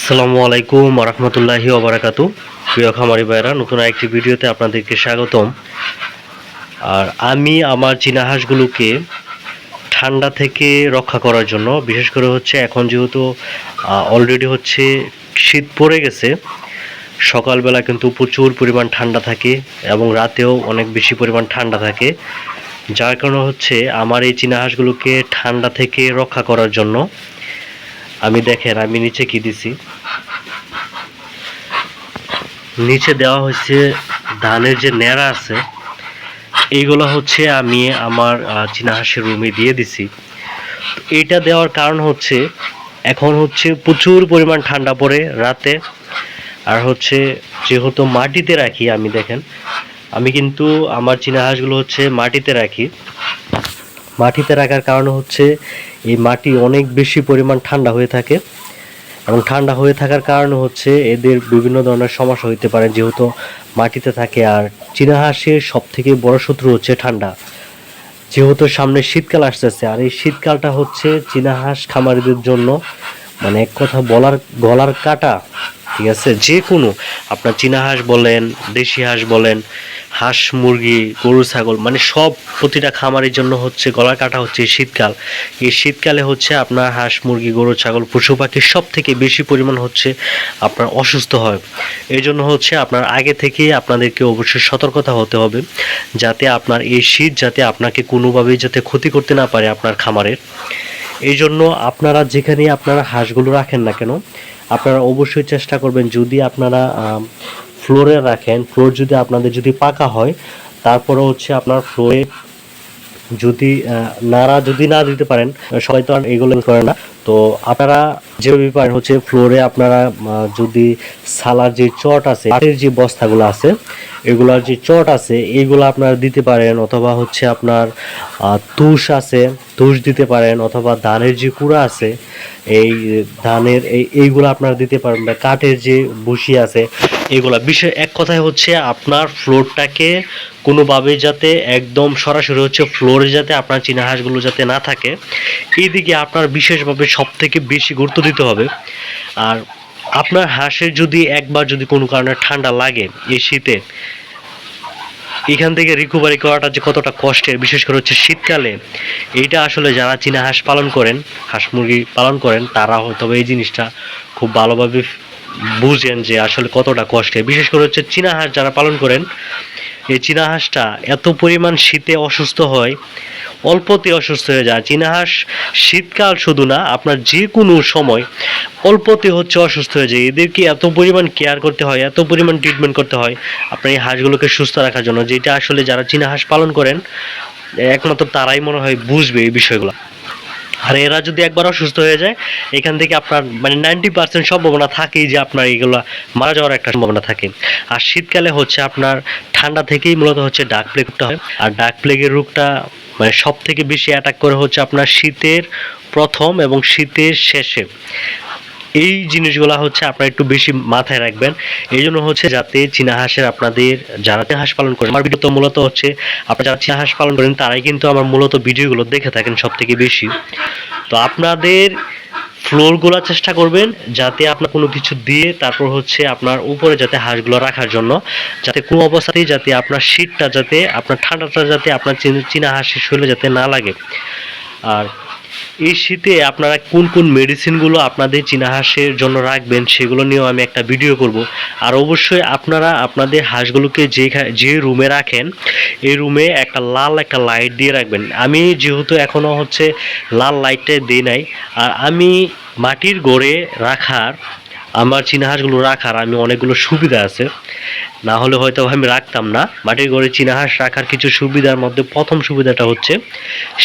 আসসালামু আলাইকুম রহমতুল্লাহি ওবারাকাতু। প্রিয় খামারি ভাইরা, নতুন একটি ভিডিওতে আপনাদেরকে স্বাগতম। আর আমি আমার চীনা হাঁসগুলোকে ঠান্ডা থেকে রক্ষা করার জন্য, বিশেষ করে হচ্ছে এখন যেহেতু অলরেডি হচ্ছে শীত পড়ে গেছে, সকালবেলা কিন্তু প্রচুর পরিমাণ ঠান্ডা থাকে এবং রাতেও অনেক বেশি পরিমাণ ঠান্ডা থাকে, যার কারণে হচ্ছে আমার এই চীনা হাঁসগুলোকে ঠান্ডা থেকে রক্ষা করার জন্য আমি নিচে কি দিছি, নিচে দেওয়া হয়েছে ধানের যে ন্যাড়া আছে, এইগুলো হচ্ছে আমি আমার চীনা হাঁসের রুমে দিয়ে দিছি। এইটা দেওয়ার কারণ হচ্ছে এখন হচ্ছে প্রচুর পরিমাণ ঠান্ডা পড়ে রাতে, আর হচ্ছে যেহেতু মাটিতে রাখি, আমি কিন্তু আমার চীনা হাঁসগুলো হচ্ছে মাটিতে রাখি। মাটিতে রাখার কারণ হচ্ছে এই মাটি অনেক বেশি পরিমাণ ঠান্ডা হয়ে থাকে, এবং ঠান্ডা হয়ে থাকার কারণে হচ্ছে এদের বিভিন্ন ধরনের সমস্যা হইতে পারে যেহেতু মাটিতে থাকে। আর চীনা হাঁসের সব থেকে বড় শত্রু হচ্ছে ঠান্ডা। যেহেতু সামনে শীতকাল আসতেছে, আর এই শীতকালটা হচ্ছে চীনা হাঁস খামারিদের জন্য মানে এক কথা বলার গলার কাটা। ঠিক আছে, যে কোনো আপনার চীনা হাঁস বলেন, দেশি হাঁস বলেন, হাঁস মুরগি, গরু ছাগল, মানে সব প্রতিটা খামারের জন্য হচ্ছে গলার কাটা হচ্ছে শীতকাল। এই শীতকালে হচ্ছে আপনার হাঁস মুরগি গরু ছাগল পশু পাখি সব থেকে বেশি পরিমাণ হচ্ছে আপনার অসুস্থ হয়। এই জন্য হচ্ছে আপনার আগে থেকে আপনাদেরকে অবশ্যই সতর্কতা হতে হবে, যাতে আপনার এই শীত যাতে আপনাকে কোনোভাবেই যাতে ক্ষতি করতে না পারে আপনার খামারের। এই জন্য আপনারা যেখানে আপনারা হাঁসগুলো রাখেন না কেন, আপনারা অবশ্যই চেষ্টা করবেন, যদি আপনারা ফ্লোরে রাখেন, ফ্লোর যদি আপনাদের যদি পাকা হয়, তারপরে হচ্ছে আপনার ফ্লোরে যদি নাড়া যদি না দিতে পারেন, সবাই তো আর এগুলো করে না, তো আপনারা যেভাবে পারেন হচ্ছে ফ্লোরে আপনারা যদি সালার যে চট আছে, কাঠের যে বস্তাগুলো আছে, এগুলার যে চট আছে এইগুলো আপনারা দিতে পারেন, অথবা হচ্ছে আপনার তুষ আছে, তুষ দিতে পারেন, অথবা ধানের যে কুড়া আছে, এই ধানের এইগুলো আপনারা দিতে পারেন, বা কাঠের যে বসি আছে এগুলা। বিষয় এক কথায় হচ্ছে আপনার ফ্লোরটাকে কোনোভাবে যাতে একদম সরাসরি হচ্ছে ফ্লোরে যাতে আপনার চীনা হাঁসগুলো যাতে না থাকে, এই দিকে আপনার বিশেষভাবে সব থেকে বেশি গুরুত্ব দিতে হবে। আর আপনার হাঁসের যদি একবার যদি কোনো কারণে ঠান্ডা লাগে এই শীতে, এখান থেকে রিকভারি করাটা যে কতটা কষ্টের, বিশেষ করে হচ্ছে শীতকালে, এইটা আসলে যারা চীনা হাঁস পালন করেন, হাঁস মুরগি পালন করেন, তারা হয়তো এই জিনিসটা খুব ভালোভাবে বুঝেন যে আসলে কতটা কষ্টের। বিশেষ করে হচ্ছে চীনা হাঁস যারা পালন করেন, এই চীনা হাঁসটা এত পরিমাণ শীতে অসুস্থ হয়, অল্পতে অসুস্থ হয়ে যায়। চীনা হাঁস শীতকাল শুধু না, আপনার যে কোনো সময় অল্পতে হচ্ছে অসুস্থ হয়ে যায়। এদেরকে এত পরিমাণ কেয়ার করতে হয়, এত পরিমাণ ট্রিটমেন্ট করতে হয় আপনার এই হাঁসগুলোকে সুস্থ রাখার জন্য, যেটা আসলে যারা চীনা হাঁস পালন করেন একমাত্র তারাই মনে হয় বুঝবে এই বিষয়গুলো। আর এরা যদি একবার অসুস্থ হয়ে যায়, এখান থেকে আপনার মানে 90% সম্ভাবনা থাকেই যে আপনার এগুলো মারা যাওয়ার একটা সম্ভাবনা থাকে। আর শীতকালে হচ্ছে আপনার ঠান্ডা থেকেই মূলত হচ্ছে ডাক প্লেগটা হয়। আর ডাক প্লেগের রোগটা মানে সব থেকে বেশি অ্যাটাক করে হচ্ছে আপনার শীতের প্রথম এবং শীতের শেষে। এই জিনিসগুলো হচ্ছে আপনারা একটু বেশি মাথায় রাখবেন। এই জন্য হচ্ছে যাতে চীনা হাঁসের আপনাদের যারা হাঁস পালন করেন, আমার ভিডিও তো মূলত হচ্ছে আপনারা যারা চীনা হাঁস পালন করেন তারাই কিন্তু আমার মূলত ভিডিওগুলো দেখে থাকেন সব থেকে বেশি। তো আপনাদের ফ্লোরগুলো চেষ্টা করবেন যাতে আপনার কোনো কিছু দিয়ে তারপর হচ্ছে আপনার উপরে যাতে হাঁসগুলো রাখার জন্য, যাতে কোনো অবস্থাতেই যাতে আপনার শীতটা যাতে আপনার ঠান্ডাটা যাতে আপনার চীনা হাঁসের শরীরে যাতে না লাগে। আর এই শীতে আপনারা কোন কোন মেডিসিনগুলো আপনাদের চীনা হাঁসের জন্য রাখবেন সেগুলো নিয়েও আমি একটা ভিডিও করব। আর অবশ্যই আপনারা আপনাদের হাঁসগুলোকে যে রুমে রাখেন এই রুমে একটা লাল একটা লাইট দিয়ে রাখবেন। আমি যেহেতু এখনও হচ্ছে লাল লাইটটা দিই নাই, আর আমি মাটির ঘরে রাখার আমার চীনা হাঁসগুলো রাখার আমি অনেকগুলো সুবিধা আছে, না হলে হয়তো আমি রাখতাম না। মাটির ঘরে চীনা হাঁস রাখার কিছু সুবিধার মধ্যে প্রথম সুবিধাটা হচ্ছে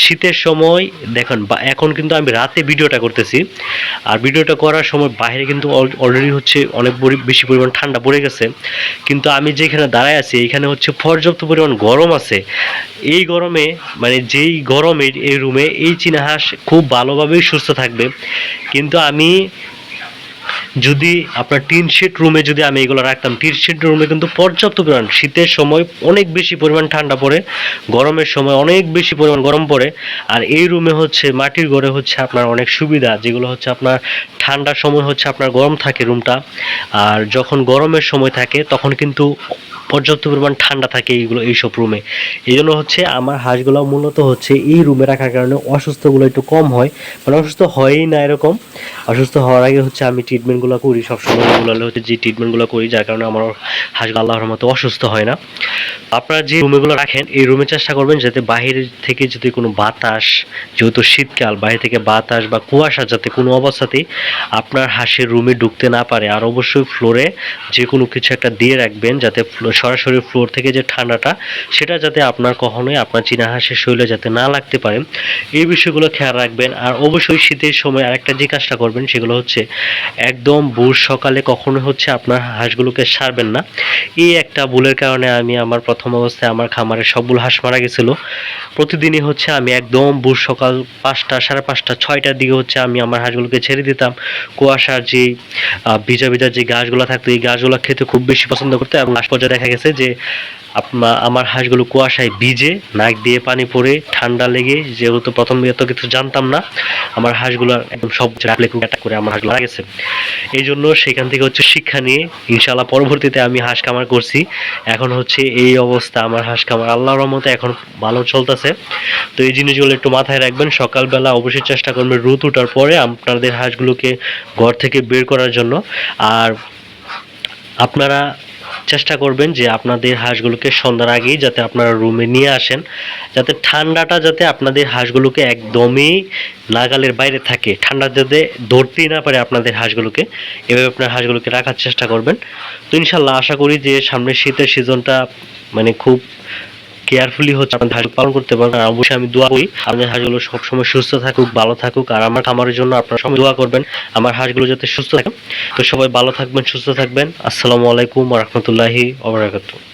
শীতের সময় দেখুন, এখন কিন্তু আমি রাতে ভিডিওটা করতেছি, আর ভিডিওটা করার সময় বাইরে কিন্তু অলরেডি হচ্ছে অনেক বেশি পরিমাণ ঠান্ডা পড়ে গেছে, কিন্তু আমি যেখানে দাঁড়ায় আছি এখানে হচ্ছে পর্যাপ্ত পরিমাণ গরম আছে। এই গরমে মানে যেই গরমের এই রুমে এই চীনা হাঁস খুব ভালোভাবেই সুস্থ থাকবে। কিন্তু আমি যদি আপনার টিন শেড রুমে যদি আমি এগুলো রাখতাম, টিন শেড রুমে কিন্তু পর্যাপ্ত পরিমাণ, শীতের সময় অনেক বেশি পরিমাণ ঠান্ডা পড়ে, গরমের সময় অনেক বেশি পরিমাণ গরম পড়ে। আর এই রুমে হচ্ছে মাটির ঘরে হচ্ছে আপনার অনেক সুবিধা, যেগুলো হচ্ছে আপনার ঠান্ডার সময় হচ্ছে আপনার গরম থাকে রুমটা, আর যখন গরমের সময় থাকে তখন কিন্তু পর্যাপ্ত পরিমাণ ঠান্ডা থাকে এইসব রুমে। এই জন্য হচ্ছে আমার হাঁসগুলো মূলত হচ্ছে এই রুমে রাখার কারণে অসুস্থগুলো একটু কম হয়, মানে অসুস্থ হয়ই না এরকম। অসুস্থ হওয়ার আগে হচ্ছে আমি ট্রিটমেন্টগুলো করি সবসময়, এগুলো হচ্ছে যে ট্রিটমেন্টগুলো করি, যার কারণে আমার হাঁসগুলো আল্লাহর মতো অসুস্থ হয় না। আপনারা যে রুমেগুলো রাখেন এই রুমে চেষ্টা করবেন যাতে বাইরে থেকে যদি কোনো বাতাস, যেহেতু শীতকাল, বাইরে থেকে বাতাস বা কুয়াশা যাতে কোনো অবস্থাতেই আপনার হাঁসের রুমে ঢুকতে না পারে। আর অবশ্যই ফ্লোরে যে কোনো কিছু একটা দিয়ে রাখবেন যাতে সরাসরি ফ্লোর থেকে যে ঠান্ডাটা সেটা যাতে আপনার কখনোই আপনার চীনা হাঁসের শরীরে যাতে না লাগতে পারে, এই বিষয়গুলো খেয়াল রাখবেন। আর অবশ্যই শীতের সময় আরেকটা যে কাজটা করবেন সেগুলো হচ্ছে একদম ভোর সকালে কখনো হচ্ছে আপনার হাঁসগুলোকে ছাড়বেন না। এই একটা ভুলের কারণে আমি আমার প্রথম অবস্থায় আমার খামারে সবগুলো হাঁস মারা গেছিল। প্রতিদিনই হচ্ছে আমি একদম ভোর সকাল 5টা, 5:30, 6টার দিকে হচ্ছে আমি আমার হাঁসগুলোকে ছেড়ে দিতাম। কুয়াশার যে ভিজা ভিজা যে গাছগুলো থাকতো এই গাছগুলো খেতে খুব বেশি পছন্দ করতো, এবং লাস্ট পর্যায়ে দেখা গেছে যে আমার হাঁসগুলো কুয়াশায় ভিজে, নাক দিয়ে পানি পড়ে, ঠান্ডা লেগে, যেহেতু প্রথম এত কিছু জানতাম না, আমার হাঁসগুলো একদম সব অ্যাটাক করে আমার হাঁসগুলো মারা গেছে। এই জন্য সেখান থেকে হচ্ছে শিক্ষা নিয়ে ইনশাআল্লাহ পরবর্তীতে আমি হাঁস খামার করছি। এখন হচ্ছে এই অবস্থা আমার হাঁস খামার, আল্লাহর রহমতে এখন ভালো চলতেছে। তো এই জিনিসগুলো একটু মাথায় রাখবেন। সকালবেলা অবশ্যই চেষ্টা করবেন রোদ ওঠার পরে আপনাদের হাঁসগুলোকে ঘর থেকে বের করার জন্য। আর আপনারা চেষ্টা করবেন যে আপনাদের হাঁসগুলোকে সন্ধ্যার আগেই যাতে আপনারা রুমে নিয়ে আসেন, যাতে ঠান্ডাটা যাতে আপনাদের হাঁসগুলোকে একদমই নাগালের বাইরে থাকে, ঠান্ডা যাতে ধরতেই না পারে আপনাদের হাঁসগুলোকে। এভাবে আপনার হাঁসগুলোকে রাখার চেষ্টা করবেন। তো ইনশাল্লাহ আশা করি যে সামনের শীতের সিজনটা মানে খুব কেয়ারফুলি হচ্ছে আপনাদের হাঁস পালন করতে পারবেন। আর অবশ্যই আমি দোয়া করি আপনাদের হাঁসগুলো সবসময় সুস্থ থাকুক, ভালো থাকুক। আর আমার খামারের জন্য আপনারা সবাই দোয়া করবেন আমার হাঁসগুলো যাতে সুস্থ থাকে। তো সবাই ভালো থাকবেন, সুস্থ থাকবেন। আসসালামু আলাইকুম ওয়া রাহমাতুল্লাহি ওয়া বারাকাতুহু।